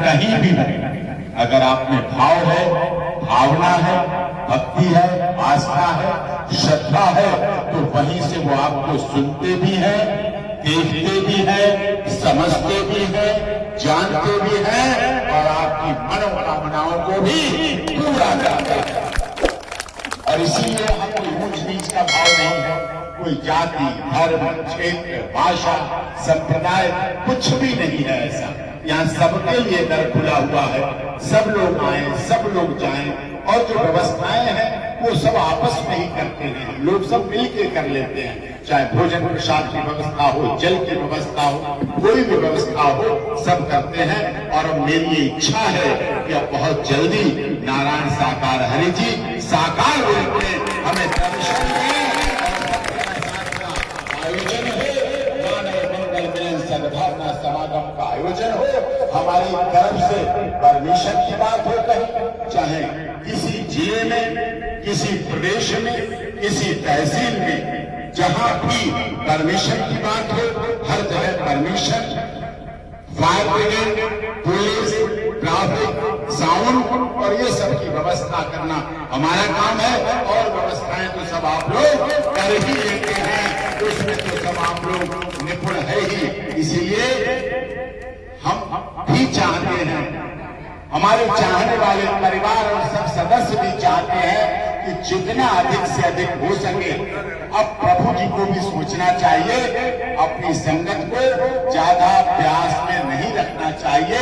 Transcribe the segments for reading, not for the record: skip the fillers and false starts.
कहीं भी हो, अगर आप में भाव है, भावना है, भक्ति है, आस्था है, श्रद्धा है, तो वहीं से वो आपको सुनते भी हैं, देखते भी हैं, समझते भी हैं, जानते भी हैं और आपकी मनोकामनाओं को भी पूरा करते हैं। और इसीलिए हम कोई ऊंच नीच का भाव नहीं है, कोई जाति, धर्म, क्षेत्र, भाषा, संप्रदाय कुछ भी नहीं है ऐसा। यहाँ सबके लिए दर खुला हुआ है, सब लोग आए, सब लोग जाएं और जो व्यवस्थाएं हैं वो सब आपस में ही करते हैं, लोग सब मिलके कर लेते हैं। चाहे भोजन प्रसाद की व्यवस्था हो, जल की व्यवस्था हो, कोई भी व्यवस्था हो, सब करते हैं। और मेरी इच्छा है कि अब बहुत जल्दी नारायण साकार हरि जी साकार रूप में हमें दर्शन दें, आयोजन हो, मानव मंगल मिलन सद्भावना समागम का आयोजन हो। हमारी तरफ से परमिशन की बात हो, कहीं चाहे किसी जिले में, किसी प्रदेश में, किसी तहसील में, जहां भी परमिशन की बात हो, हर जगह permission, fire brigade, police, traffic, sound और ये सब की व्यवस्था करना हमारा काम है। और व्यवस्थाएं तो सब आप लोग कर ही लेते हैं, उसमें तो सब आप लोग निपुण है ही। इसीलिए हम भी चाहते हैं, हमारे चाहने वाले परिवार और सब सदस्य भी चाहते हैं कि जितना अधिक से अधिक हो सके, अब प्रभु जी को भी सोचना चाहिए, अपनी संगत को ज्यादा प्यास में नहीं रखना चाहिए,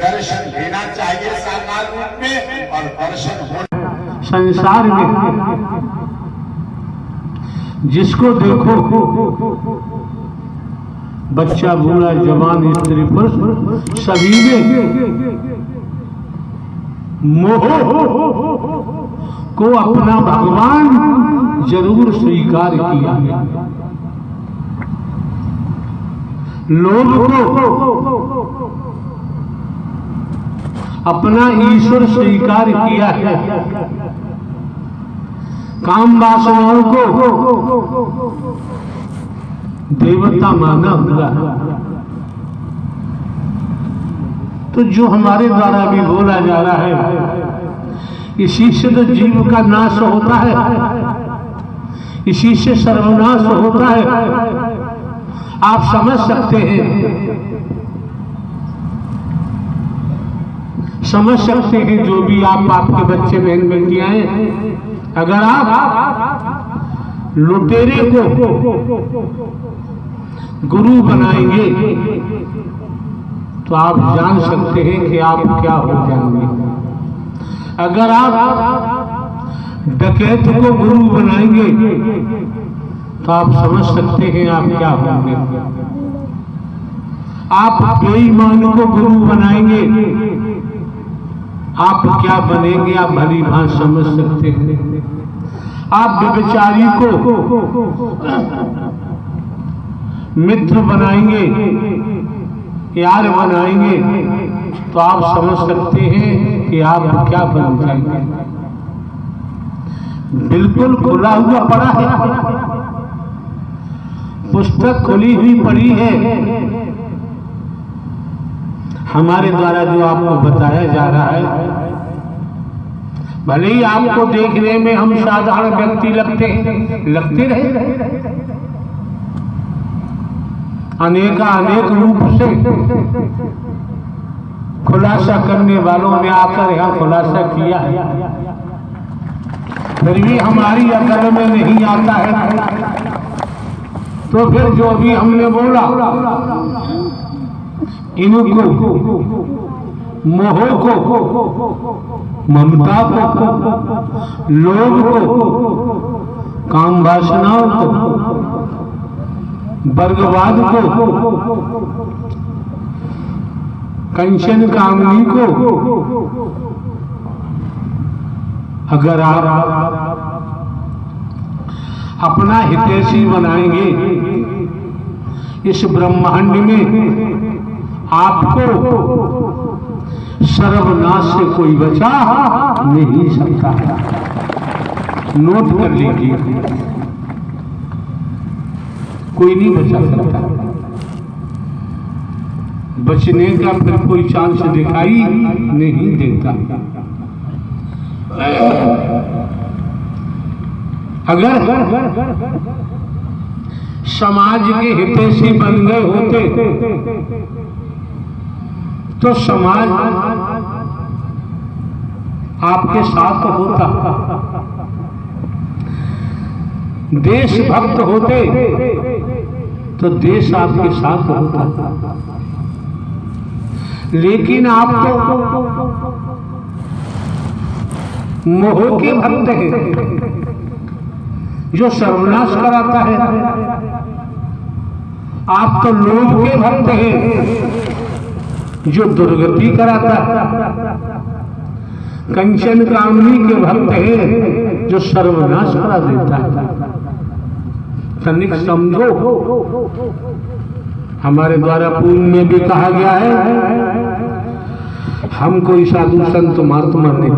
दर्शन लेना चाहिए साकार रूप में। और दर्शन होना संसार में जिसको देखो, बच्चा, बूढ़ा, जवान, स्त्री, पुरुष, सभी में मोह को अपना भगवान जरूर स्वीकार किया है। लोभ को अपना ईश्वर स्वीकार किया है। काम वासनाओं को देवता माना हुआ है। तो जो हमारे द्वारा भी बोला जा रहा है, इसी से तो जीव का नाश होता है, इसी से सर्वनाश होता है। आप समझ सकते हैं जो भी आपके बच्चे बहन बेटियां हैं, अगर आप लुटेरे को गुरु बनाएंगे तो आप जान सकते हैं कि आप क्या हो जाएंगे। अगर आप डकैत को गुरु बनाएंगे तो आप समझ सकते हैं आप क्या होंगे। आप बेईमान को गुरु बनाएंगे, आप क्या बनेंगे आप भली भांति समझ सकते हैं। आप व्यभिचारी को मित्र बनाएंगे, यार बनाएंगे तो आप समझ सकते हैं कि आप क्या बन जाएंगे। बिल्कुल खुला हुआ पड़ा है, पुस्तक खुली हुई पड़ी है। हमारे द्वारा जो आपको बताया जा रहा है, भले ही आपको देखने में हम साधारण व्यक्ति लगते रहे, अनेक रूप से खुलासा करने वालों ने आकर यहाँ खुलासा किया है, फिर भी हमारी अकल में नहीं आता है। तो फिर जो अभी हमने बोला, इनको मोह को, ममता को, लोभ को, काम वासनाओं को, वर्गवाद को, कंचन कामनी को, अगर आप अपना हितैषी बनाएंगे, इस ब्रह्मांड में आपको सर्वनाश से कोई बचा नहीं सकता। नोट कर लीजिए, कोई नहीं बचा सकता। बचने का फिर कोई चांस दिखाई नहीं देता। अगर समाज के हितैषी बन गए होते तो समाज आपके साथ होता, देशभक्त होते तो देश आपके साथ होता। लेकिन आप तो मोह के भक्त हैं जो सर्वनाश कराता है। आप तो लोभ के भक्त हैं जो दुर्गति कराता है। कंचन कामनी के भक्त हैं जो सर्वनाश करा देता है। तनिक समझो, हमारे द्वारा पूर्व में भी कहा गया है, हम कोई साधु संत महात्मा नहीं,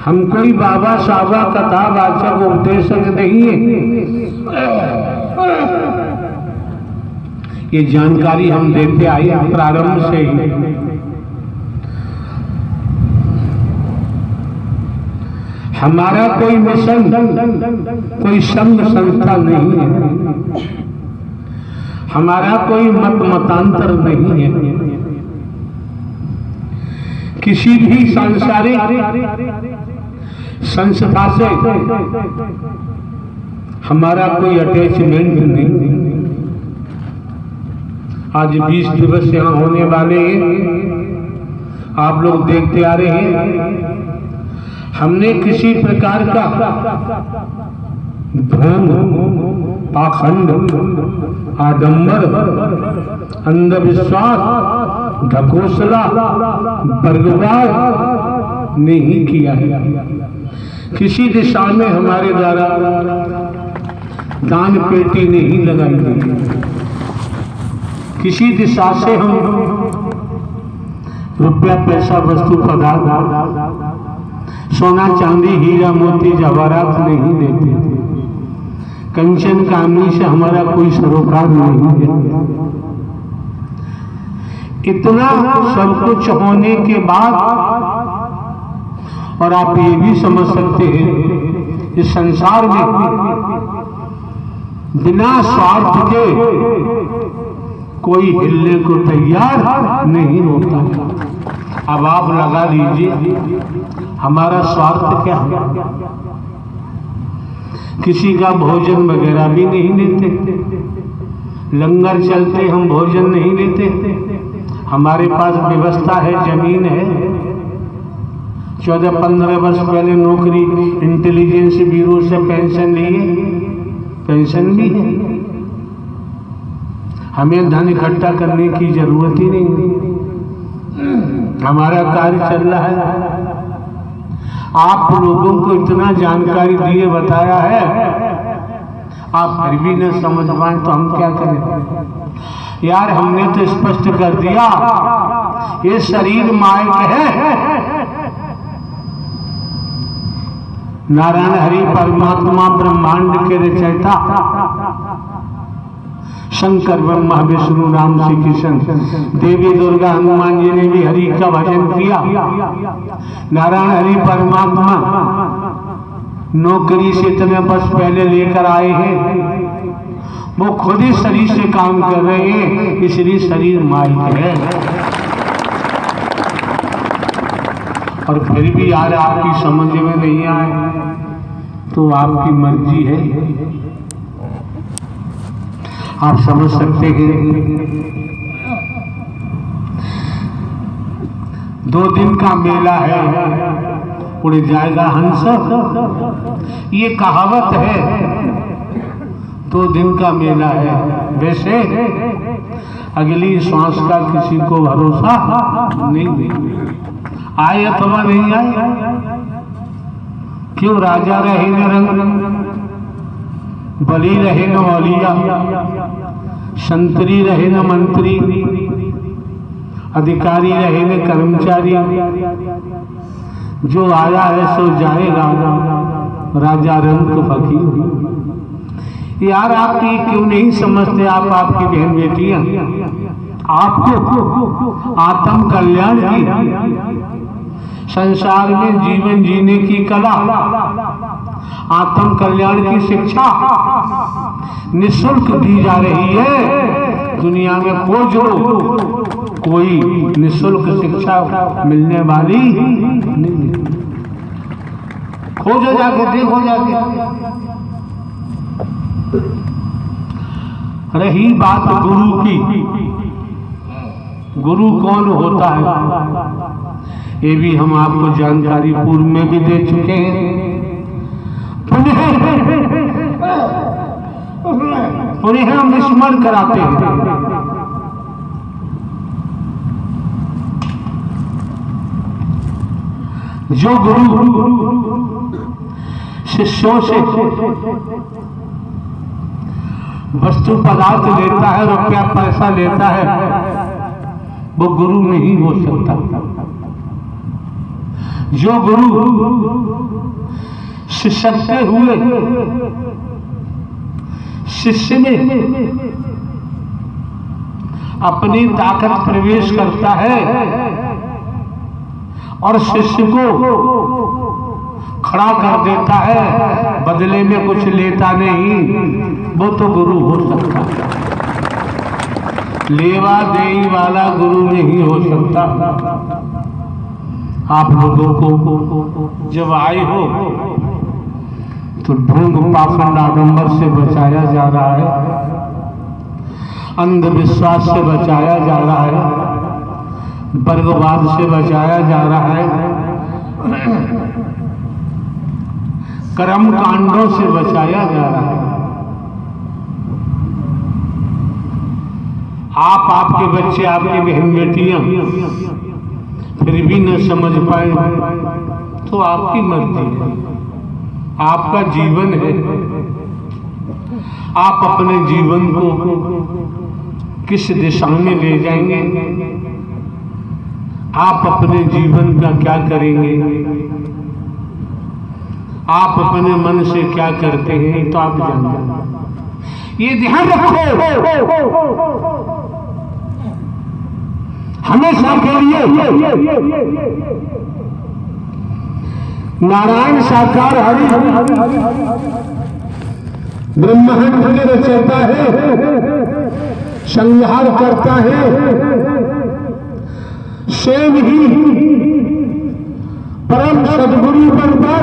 हम कोई बाबा साबा कथा वाचक उपदेशक नहीं है। ये जानकारी हम देते आए प्रारंभ से ही। हमारा कोई मिशन, कोई संघ संस्था नहीं है, हमारा कोई मत मतांतर नहीं है, किसी भी सांसारिक संस्था से हमारा कोई अटैचमेंट नहीं। आज 20 दिवस यहाँ होने वाले हैं, आप लोग देखते आ रहे हैं। हमने किसी प्रकार का ढोंग, पाखंड, आडंबर, अंधविश्वास, ढकोसला, वर्गवाद नहीं किया है। किसी दिशा में हमारे द्वारा दान पेटी नहीं लगाई गई। किसी दिशा से हम रुपया पैसा वस्तु पदार्थ सोना चांदी हीरा मोती जवाहरात नहीं देते थे। कंचन कामनी से हमारा कोई सरोकार नहीं है। इतना सब कुछ होने के बाद, और आप ये भी समझ सकते हैं इस संसार में बिना स्वार्थ के कोई हिलने को तैयार नहीं होता। अब आप लगा लीजिए हमारा स्वार्थ क्या है। किसी का भोजन वगैरह भी नहीं लेते, लंगर चलते हम भोजन नहीं लेते। हमारे पास व्यवस्था है, जमीन है। 14-15 वर्ष पहले नौकरी इंटेलिजेंस ब्यूरो से पेंशन लिए, पेंशन भी है। हमें धन इकट्ठा करने की जरूरत ही नहीं, हमारा कार्य चल रहा है। आप लोगों को इतना जानकारी दिए बताया है, आप फिर भी न समझ पाए तो हम क्या करें। यार हमने तो स्पष्ट कर दिया, ये शरीर मायक है। नारायण हरि परमात्मा ब्रह्मांड के रचयिता शंकर ब्रह्मा विष्णु राम श्री कृष्ण देवी दुर्गा हनुमान जी ने भी हरि का भजन किया। नारायण हरि परमात्मा नौकरी से इतने वर्ष पहले लेकर आए हैं, वो खुद ही शरीर से काम कर रहे हैं, इसलिए शरीर माइक है। और फिर भी यार आपकी समझ में नहीं आए तो आपकी मर्जी है, आप समझ सकते हैं। 2 दिन का मेला है, उड़ जाएगा हंस, ये कहावत है। 2 दिन का मेला है, वैसे अगली श्वास का किसी को भरोसा नहीं, आए अथवा नहीं आए। क्यों राजा रहे न रंग, बली रहे न औलिया, संतरी रहे न मंत्री, अधिकारी रहे न कर्मचारी, जो आया है सो जाएगा, राजा रंग फकीर। यार आप ये क्यों नहीं समझते, आप आपकी बहन बेटियां आपको आत्म कल्याण की, संसार में जीवन जीने की कला, आत्म कल्याण की शिक्षा निःशुल्क दी जा रही है। दुनिया में खोज लो, कोई निःशुल्क शिक्षा मिलने वाली नहीं। खोजो जाके, देखो जाके। रही बात गुरु की, गुरु कौन होता है ये भी हम आपको जानकारी पूर्व में भी दे चुके हैं। पुनः हम स्मरण कराते हैं। जो गुरु शिष्यों से वस्तु पदार्थ लेता है, रुपया पैसा लेता है, वो गुरु नहीं हो सकता। जो गुरु शिष्य हुए शिष्य में अपनी ताकत प्रवेश करता है और शिष्य को खड़ा कर देता है, बदले में कुछ लेता नहीं, वो तो गुरु हो सकता है। लेवा देई वाला गुरु नहीं हो सकता। आप लोगों को जब आए हो तो ढोंग पाखंड आडंबर से बचाया जा रहा है, अंधविश्वास से बचाया जा रहा है, वर्गवाद से बचाया जा रहा है, कर्म कांडों से बचाया जा रहा है। आप, आपके बच्चे, आपकी बहन बेटियां फिर भी न समझ पाए तो आपकी मर्जी है, आपका जीवन है। आप अपने जीवन को किस दिशा में ले जाएंगे, आप अपने जीवन का क्या करेंगे, आप अपने मन से क्या करते हैं, तो आप जानते। ये ध्यान रखो हमेशा के लिए। नारायण साकार हरि ब्रह्मांड के रचयिता है, संहार करता है, स्वयं ही परम सद्गुरु बनकर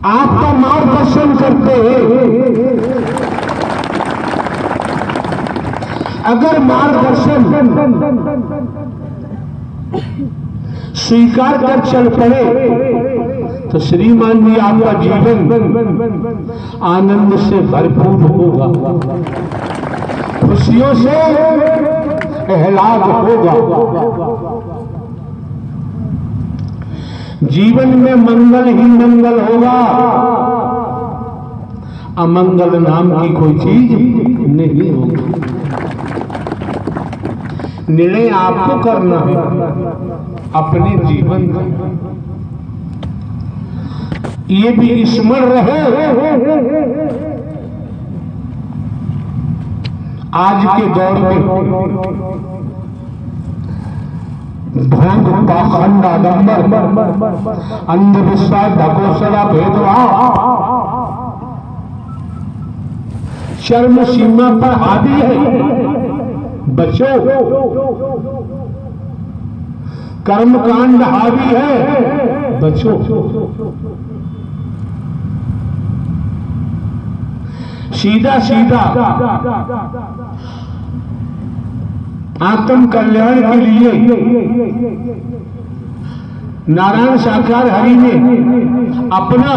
आपका मार्गदर्शन करते हैं। अगर मार्गदर्शन स्वीकार कर चल पड़े तो श्रीमान जी आपका जीवन आनंद से भरपूर होगा, खुशियों से आह्लाद होगा, जीवन में मंगल ही मंगल होगा, अमंगल नाम की कोई चीज नहीं होगी। निर्णय आपको करना है अपने जीवन का। ये भी स्मरण रहे आज के दौर में ढोंग पाखंड आडंबर अंधविश्वास ढकोसला भेदभाव चरम सीमा पर हावी है। बचो, कर्मकांड हावी है, बचो। सीधा सीधा आत्म कल्याण के लिए नारायण साकार हरि ने अपना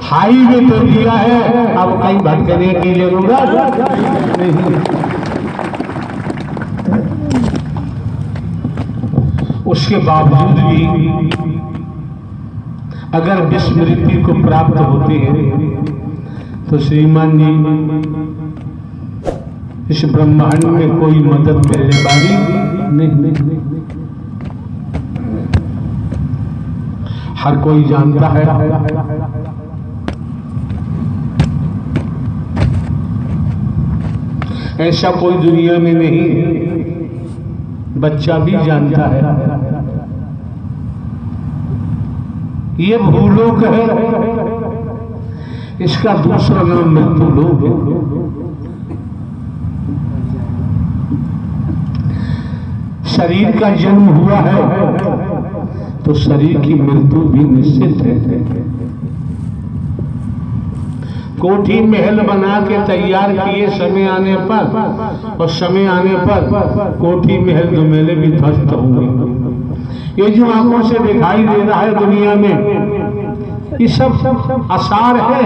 हाईवे तो दिया है, अब कहीं भटकने की जरूरत नहीं। उसके बावजूद भी अगर विस्मृति को प्राप्त होते हैं तो श्रीमान जी इस ब्रह्मांड में कोई मदद करने वाली नहीं। हर कोई जानता है ऐसा कोई दुनिया में नहीं, बच्चा भी जानता है। ये भूलोक है, इसका दूसरा नाम मृत्युलोक है। शरीर का जन्म हुआ है तो शरीर की मृत्यु भी निश्चित है। कोठी महल बना के तैयार किए समय आने पर, और समय आने पर कोठी महल दुमेले भी ध्वस्त होंगे। ये जो आंखों से दिखाई दे रहा है दुनिया में, ये सब आसार है,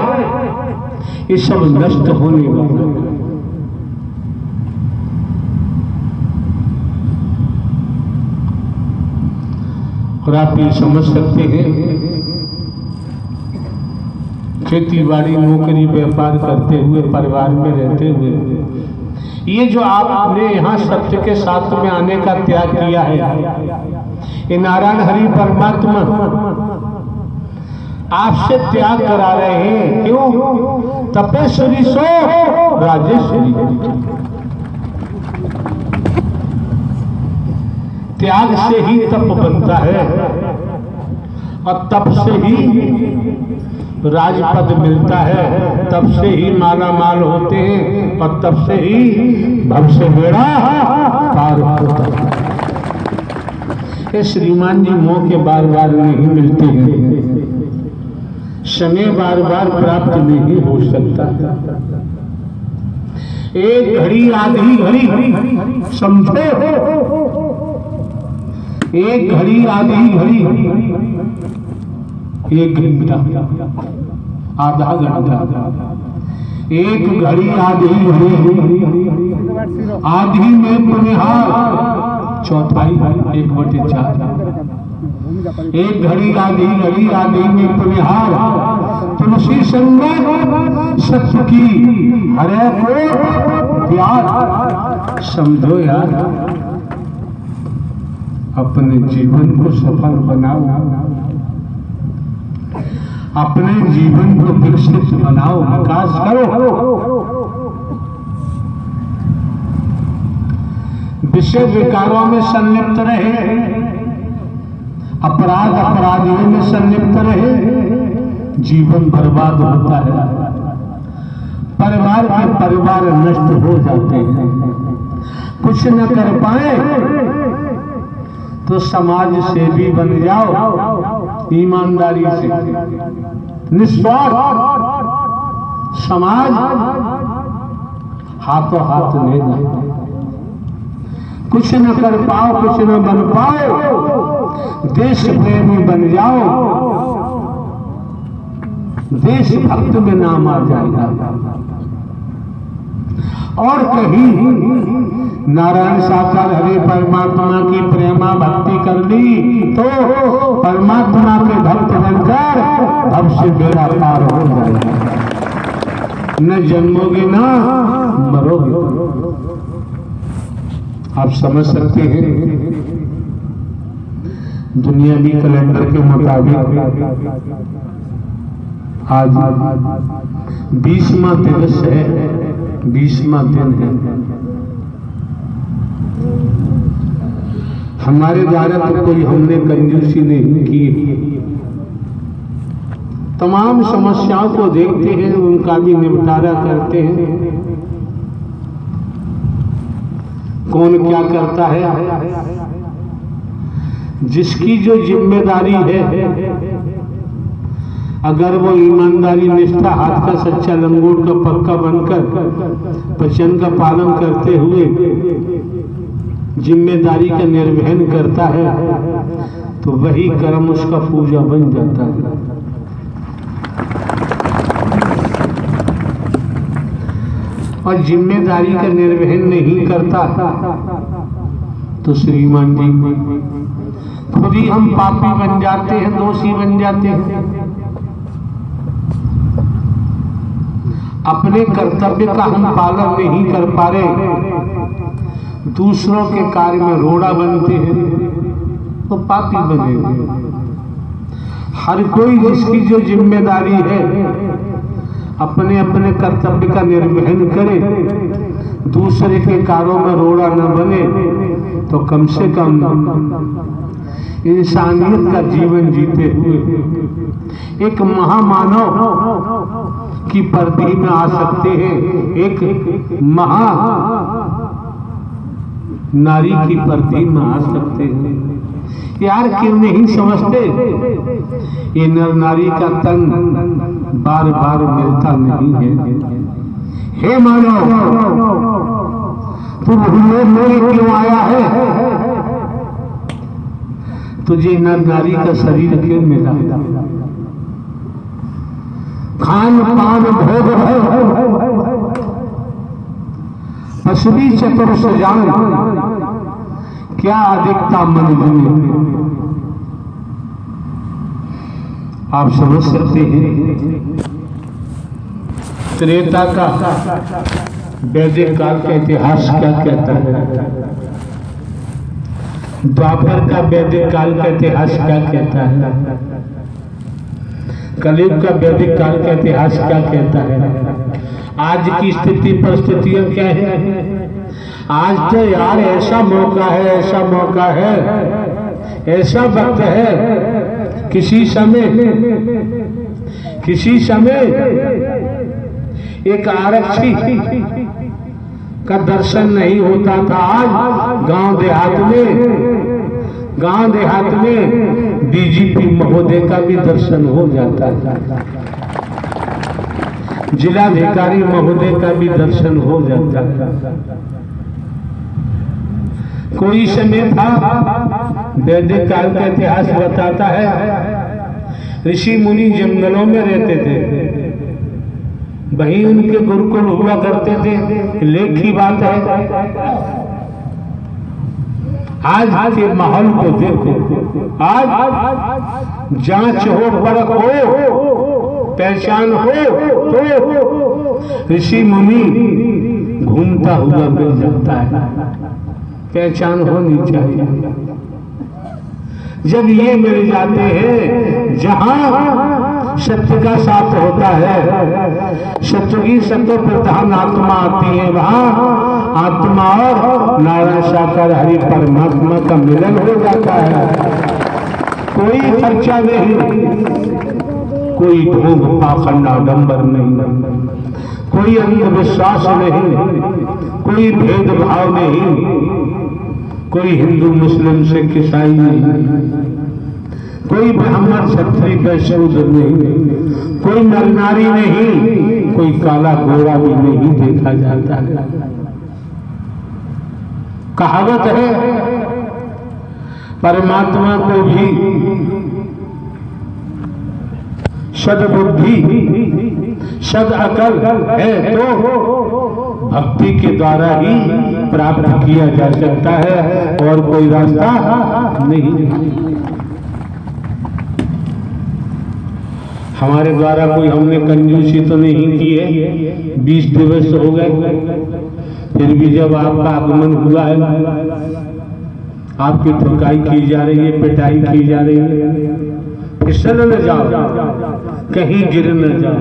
ये सब नष्ट होने वाला है। और आप ये समझ सकते हैं, खेती बाड़ी नौकरी व्यापार करते हुए परिवार में रहते हुए, ये जो आपने यहाँ सत्य के साथ में आने का त्याग किया है, ये नारायण हरि परमात्मा आपसे त्याग करा रहे हैं। क्यों? तपेश्वरी सो राजेश्वरी। त्याग से ही तप बनता है, और तप से ही राजपद मिलता है, तब से ही माला माल होते हैं, और तब से ही भव से बेड़ा पार होता है। ये श्रीमान जी मौके बार बार नहीं मिलते हैं, समय बार बार प्राप्त नहीं हो सकता। एक घड़ी आधी घड़ी समझो, एक घड़ी आधी घड़ी, एक घंटा आधा घंटा, एक घड़ी आधी घड़ी, आधी में पुनिहार, चौथाई 1/4। एक घड़ी आधी घड़ी, आधी में पुनिहार, तुलसी संगत सत्य की हरे को प्यार। समझो यार, अपने जीवन को सफल बनाओ, अपने जीवन को विकसित बनाओ, विकास करो। विषय विकारों में संलिप्त रहे, अपराध अपराधियों में संलिप्त रहे, जीवन बर्बाद होता है। परिवार के परिवार नष्ट हो जाते हैं। कुछ न कर पाए तो समाज सेवी बन जाओ, ईमानदारी से, निस्वार्थ समाज हाथों हाथ ले जाए। कुछ न कर पाओ, कुछ न बन पाओ, देश प्रेमी बन जाओ, देशभक्त में नाम आ जाएगा। और कहीं नारायण साकार हरे परमात्मा की प्रेमा भक्ति कर ली तो परमात्मा के भक्त बनकर अब से बेड़ा पार हो जाएगा। न जन्मोगे ना मरोगे। आप समझ सकते हैं, दुनियावी कैलेंडर के मुताबिक आज 20वां दिवस है, 20वां दिन है। हमारे द्वारा तो कोई हमने कंजूसी नहीं की। तमाम समस्याओं को देखते हैं, उनका भी निपटारा करते हैं। कौन क्या करता है, जिसकी जो जिम्मेदारी है, अगर वो ईमानदारी निष्ठा हाथ का सच्चा लंगोट का पक्का बनकर वचन का पालन करते हुए जिम्मेदारी का निर्वहन करता है तो वही कर्म उसका पूजा बन जाता है। और जिम्मेदारी का निर्वहन नहीं करता तो श्रीमान जी खुद ही हम पापी बन जाते हैं, दोषी बन जाते हैं। अपने कर्तव्य का हम पालन नहीं कर पा रहे, दूसरों के कार्य में रोड़ा बनते हैं तो पापी बनेंगे। हर कोई जिसकी जो जिम्मेदारी है अपने अपने कर्तव्य का निर्वहन करे दूसरे के कारों में रोड़ा न बने तो कम से कम इंसानियत का जीवन जीते हुए एक महामानव की परिधि में आ सकते हैं, एक महा नारी की परिधि में आ सकते हैं। यार क्यों नहीं समझते, ये नर नारी का तन बार बार मिलता नहीं है। हे मानव, तू भूले मेरे क्यों आया है? तुझे नर नारी का शरीर क्यों मिला? खान पान भोग है, पसरी चतुर सजान, क्या अधिकता मन में। आप समझ सकते हैं त्रेता का वैदिक काल का इतिहास क्या कहता है, द्वापर का वैदिक काल का इतिहास क्या कहता है, कलयुग का वैदिक काल का इतिहास क्या कहता है, आज की स्थिति परिस्थितियां क्या है। आज तो यार ऐसा मौका है, ऐसा मौका है, ऐसा वक्त है, किसी समय एक आरक्षी का दर्शन नहीं होता था। आज गांव देहात में डीजीपी महोदय का भी दर्शन हो जाता है, जिलाधिकारी महोदय का भी दर्शन हो जाता है। कोई समय था, वैदिक काल का इतिहास बताता है, ऋषि मुनि जंगलों में रहते थे, वहीं उनके गुरुकुल हुआ करते थे। लेख की बात है। आज के माहौल को देखो, आज जांच हो, परख हो, पहचान हो तो ऋषि मुनि घूमता हुआ मिल जाता है। पहचान होनी चाहिए। जब ये मिल जाते हैं, जहां सत्य का साथ होता है, सत्य की सत्य प्रधान आत्मा आती है, वहां आत्मा और नारायण साकार हरि परमात्मा का मिलन हो जाता है। कोई खर्चा नहीं, कोई ढोंग पाखंड आडंबर नहीं, कोई अंधविश्वास नहीं, कोई भेदभाव नहीं, कोई हिंदू मुस्लिम सिख ईसाई नहीं, कोई ब्राह्मण क्षत्रिय वैश्य नहीं, कोई नर नारी नहीं, कोई काला गोरा भी नहीं देखा जाता है। कहावत है, परमात्मा को भी सद्बुद्धि सद अकल है तो भक्ति के द्वारा ही प्राप्त किया जा सकता है, और कोई रास्ता नहीं। हमारे द्वारा कोई हमने कंजूसी तो नहीं की है। 20 दिवस हो गए, फिर भी जब आपका आगमन हुआ है, आपकी ठुकाई की जा रही है, पिटाई की जा रही है, फिसल न जाओ, कहीं गिर न जाओ,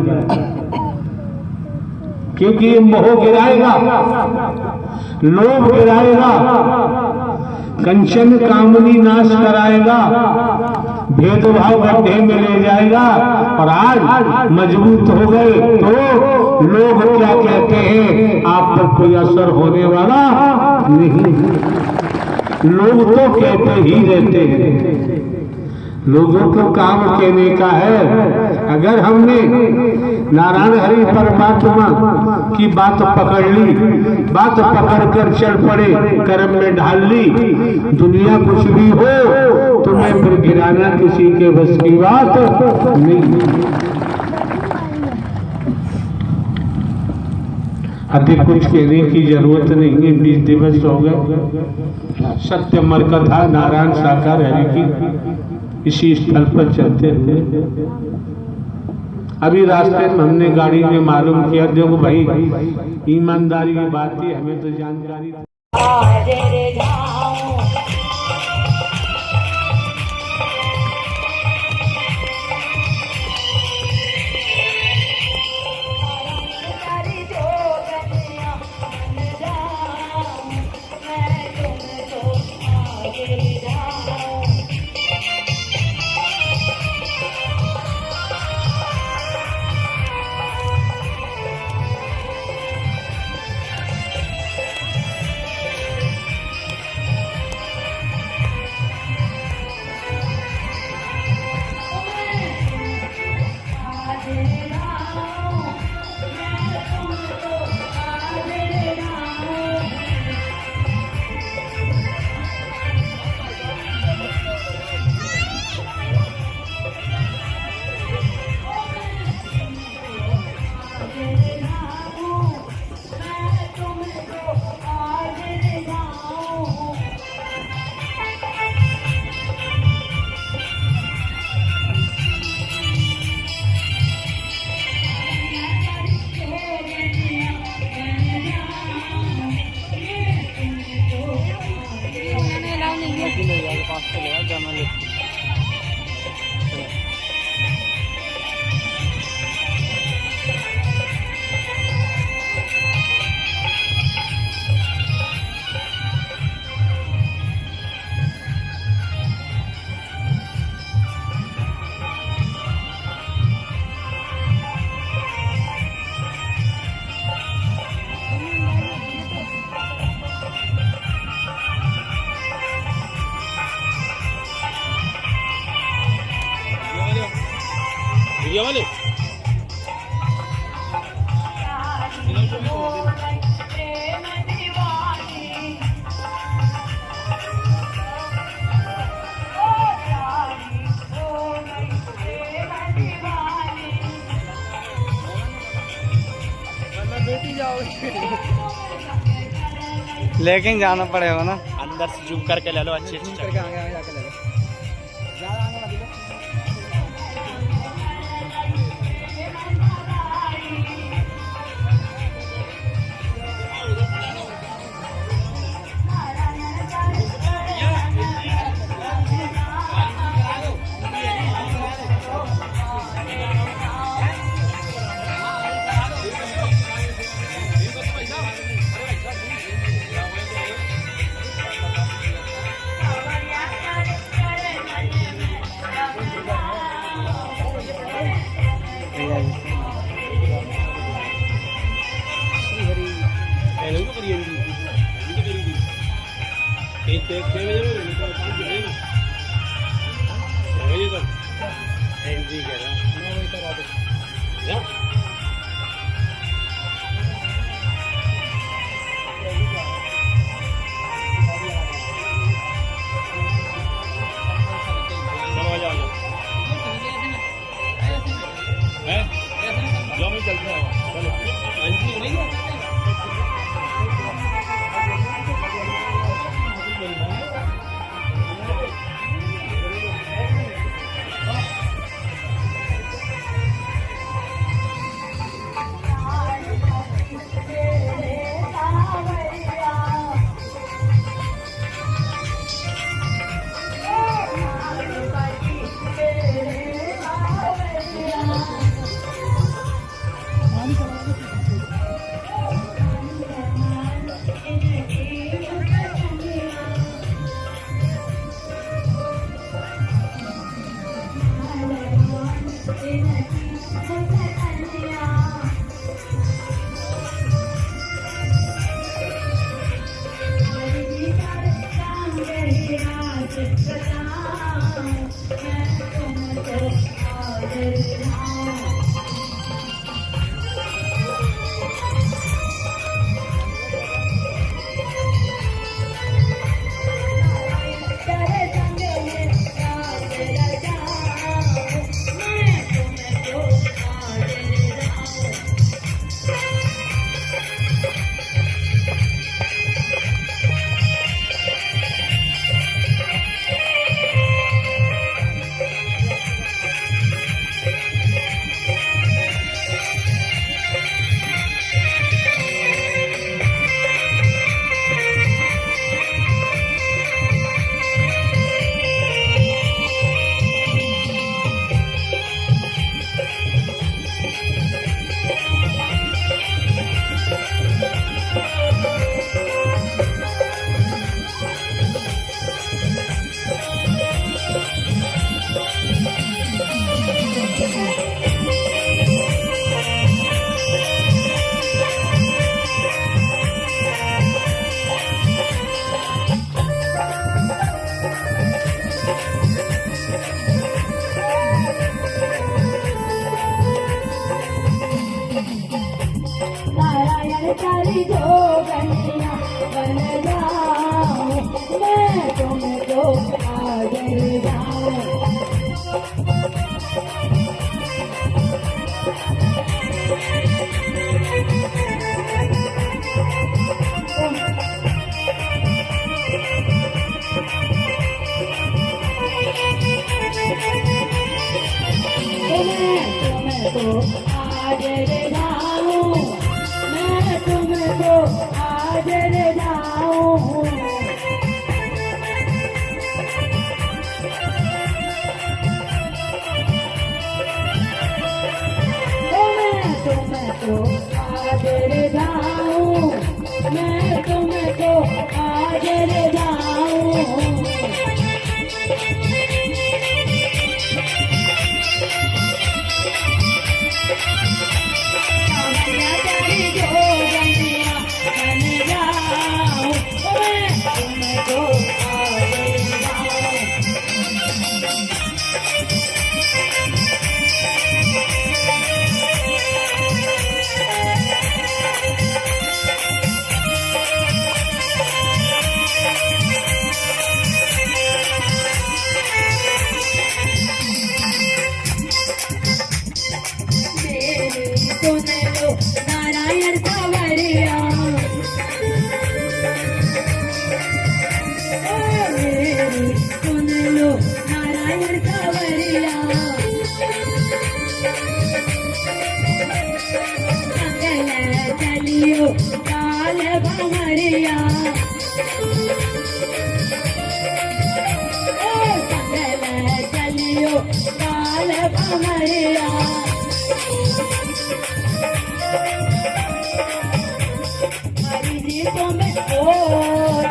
क्योंकि ये मोह गिराएगा, लोभ गिराएगा, कंचन कामनी नाश कराएगा, भेदभाव गड्ढे में ले जाएगा। और आज मजबूत हो गए तो लोग क्या कहते हैं, आप पर कोई असर होने वाला नहीं। लोग तो कहते ही रहते हैं, लोगों को काम कहने का है। अगर हमने नारायण हरि परमात्मा की बात पकड़ ली, बात पकड़कर चल पड़े, कर्म में ढाल ली, दुनिया कुछ भी हो, तुम्हें फिर गिराना किसी के बस की बात नहीं। अधिक कुछ कहने की जरूरत नहीं है। 20 दिवस हो गए, सत्य मरकथा नारायण साकार हरि की इसी स्थल पर चलते हुए अभी रास्ते में हमने गाड़ी में मालूम किया, देखो भाई ईमानदारी की बात थी, हमें तो जानकारी जा वाले लेकिन जाना पड़ेगा ना, अंदर से जूम करके ले लो, अच्छी अच्छी करके आगे जाके ले लो। ज़्यादा आगे मत लो। तेरी जोगनिया बन जाऊं, मैं तुमको आगे जाऊं। तुमको आगे जाऊं, मैं तुमको आगे जाऊं। मैं तुमको आगे जाऊं, मैं तुमको आगे जाऊं। नारायण कांवरिया, सुन लो नारायण कांवरिया, संगल चलियो काल भंवरिया, संगल चलियो काल भंवरिया। तुमको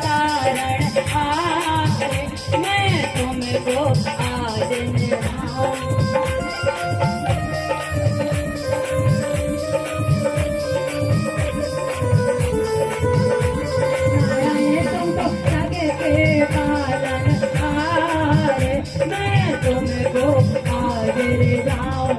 तारण हारे, मैं तुमको आज निभाऊं। तुमको जग के पालन हारे, मैं तुमको आज जाऊं।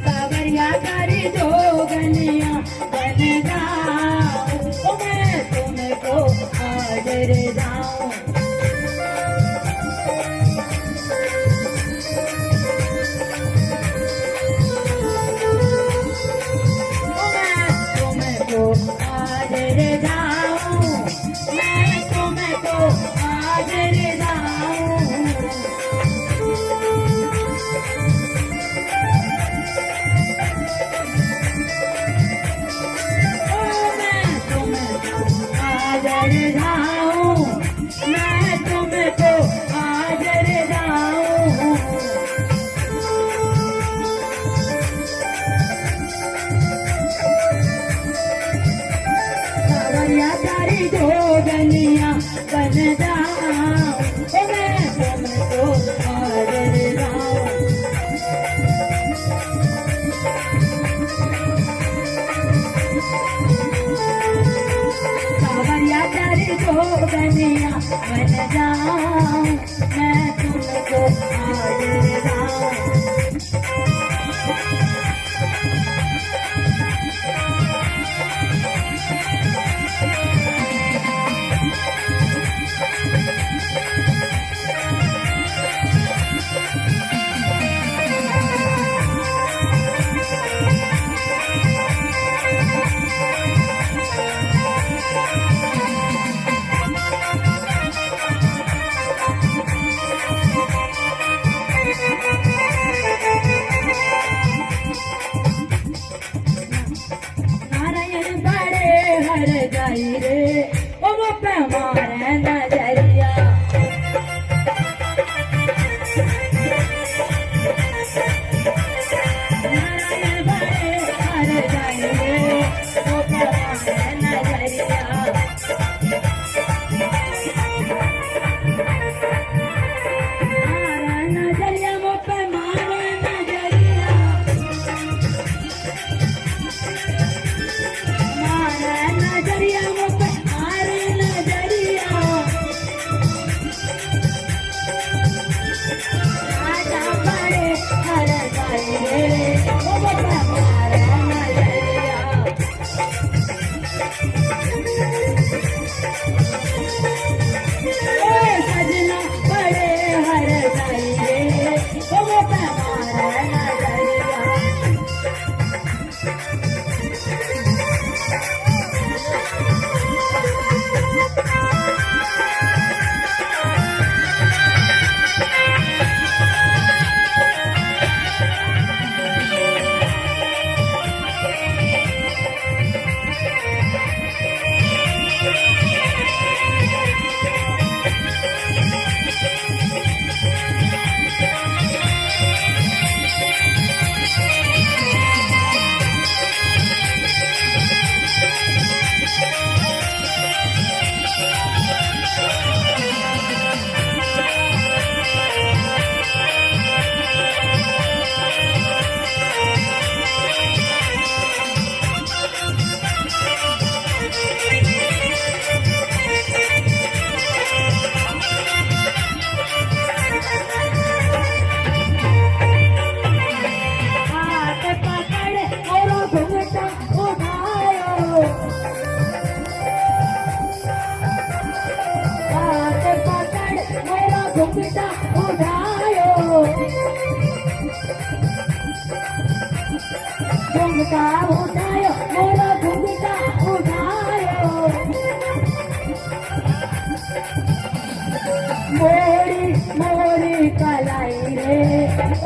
कांवरिया तेरी जोगनिया बन जाऊं, मैं तुमको आगे जाऊं। मैं तुमको आगे जाऊं, मैं तुमको आगे जाऊं। आगे जाऊं, मैं तुमको आगे जाऊं। कांवरिया तेरी जोगनिया बन जाऊं, मैं तुमको आगे जाऊं। कांवरिया तेरी जोगनिया बन जाऊं, मैं तुमको आगे जाऊं। पे मारे नजरिया नारायण बड़े हर जाएंगे वो पे मारे नजरिया घुंघटा उठायो घुंघटा उठायो मोरा घुंघटा उठायो मोरी मोरी कलाई रे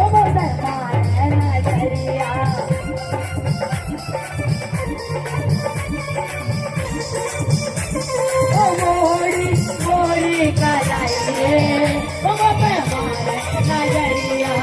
ओ दरबार नजरिया ओ मोरी मोरी कलाई रे ओ दरबार नजरिया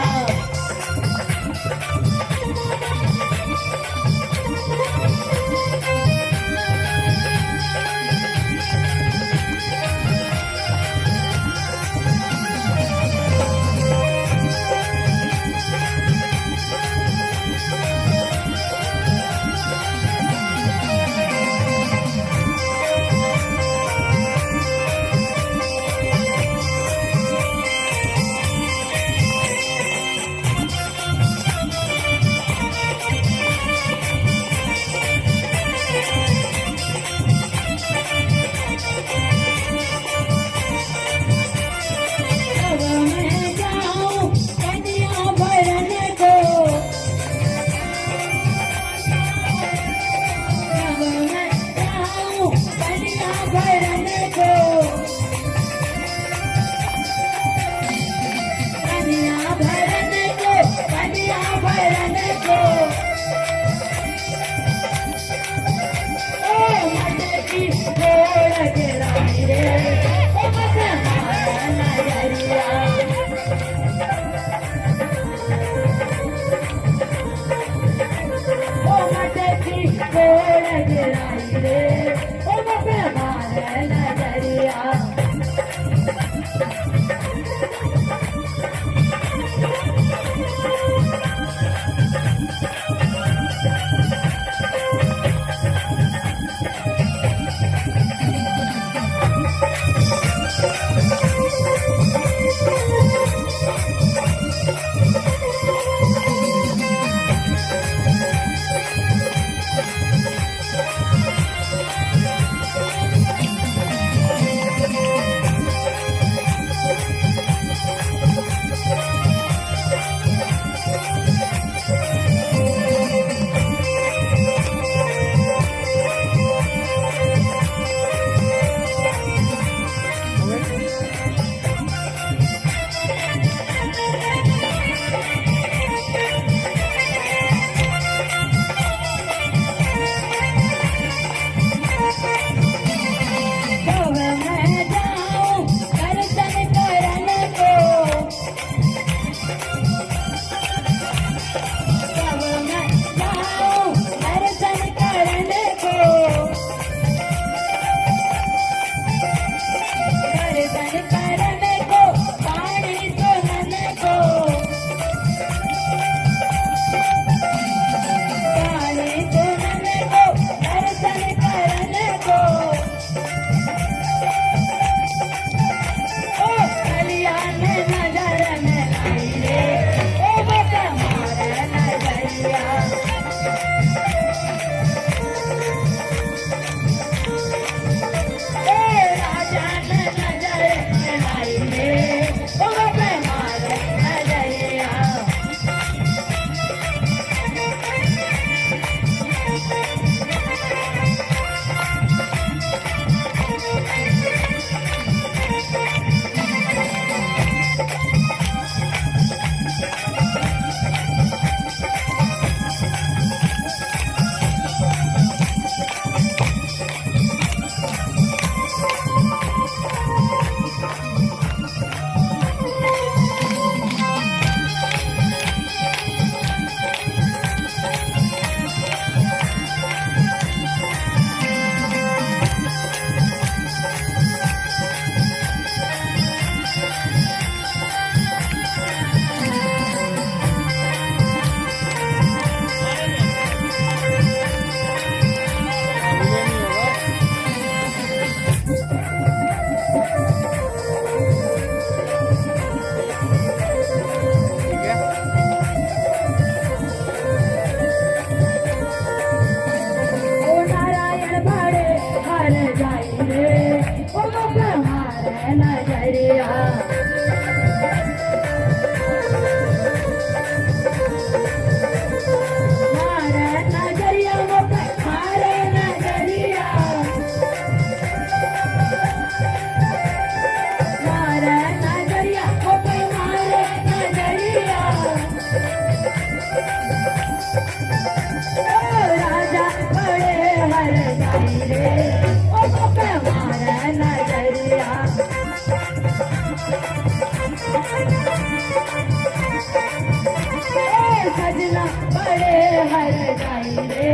हर जाई रे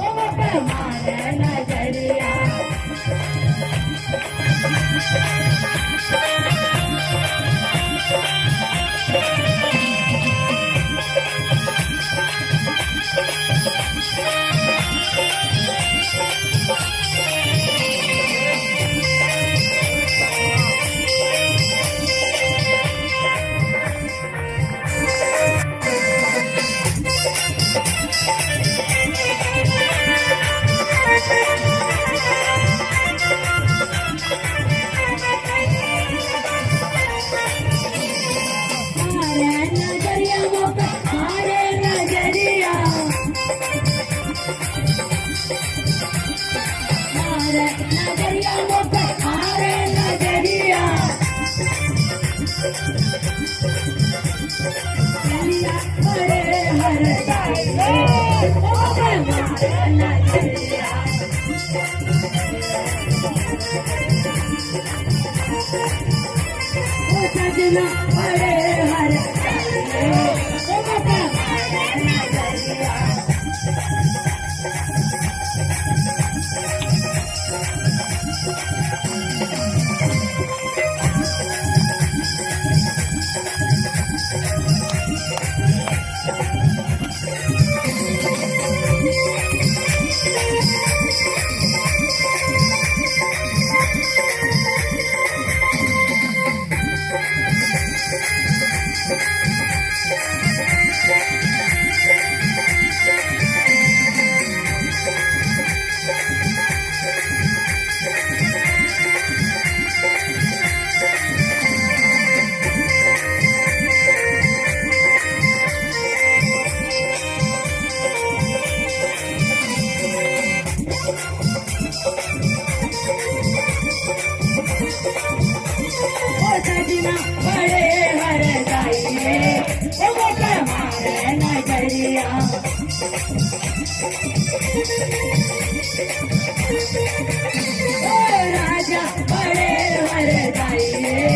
ओ पे मारे नजरिया सजना बड़े हर राजा बड़े हर जाइए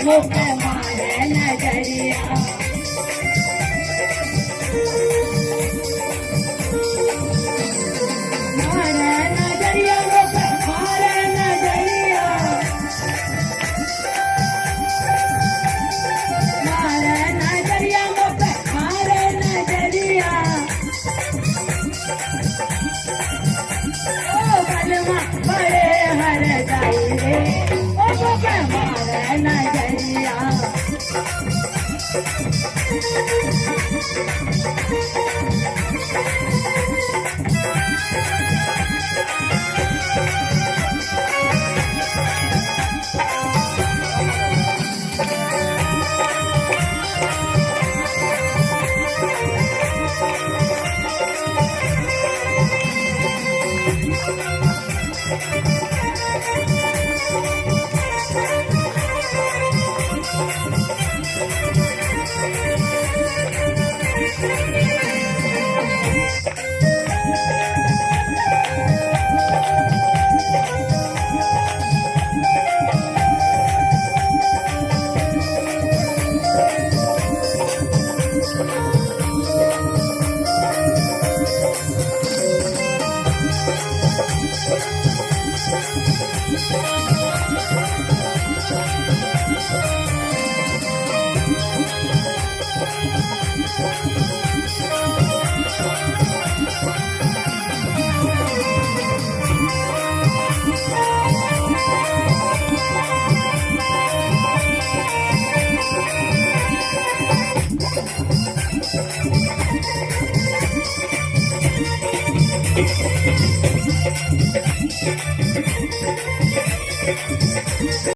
वो मारे नजरिया मारे नजरिया वो मारे नजरिया मारे नजरिया वो मारे नजरिया बड़े हर जाइए ओ मारे नजरिया